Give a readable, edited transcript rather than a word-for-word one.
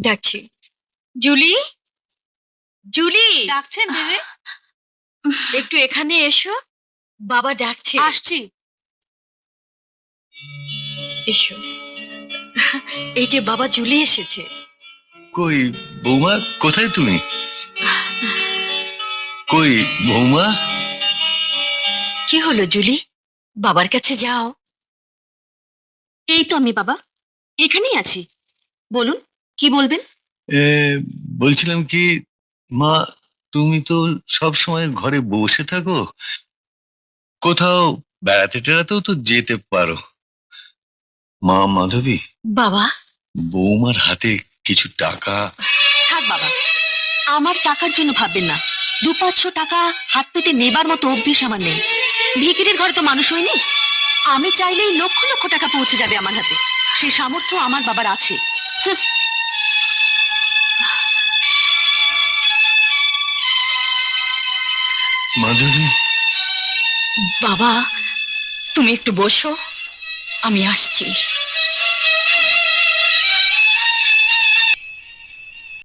ডাকছি। Julie, Julie, ডাকছেন ভেবে একটু এখানে এসো, বাবা ডাকছে। আসছি। এসো। এই যে বাবা, জুলি এসেছে। কই বৌমা, কোথায় তুমি? কই বৌমা? কি হলো জুলি, বাবার কাছে যাও। এই তো আমি বাবা, এখানেই আছি। বলুন, কি বলবেন? এ, বলছিলাম কি মা, তুমি তো সব সময় ঘরে বসে থাকো, কোথাও বেড়াতে টেড়াতেও তো যেতে পারো। মা মাধবী, বাবা, বৌমার হাতে কিছু টাকা। থাক বাবা, আমার টাকার জন্য ভাববেন না। 2-500 টাকা হাত পেতে নেবার মতো অভ্যেস আমার নেই। ভিকিরির ঘরে তো মানুষ হয়নি। আমি চাইলেই লক্ষ লক্ষ টাকা পৌঁছে যাবে আমার হাতে। সে সামর্থ্য আমার বাবার আছে। মাধবী, বাবা, তুমি একটু বসো, আমি আসছি।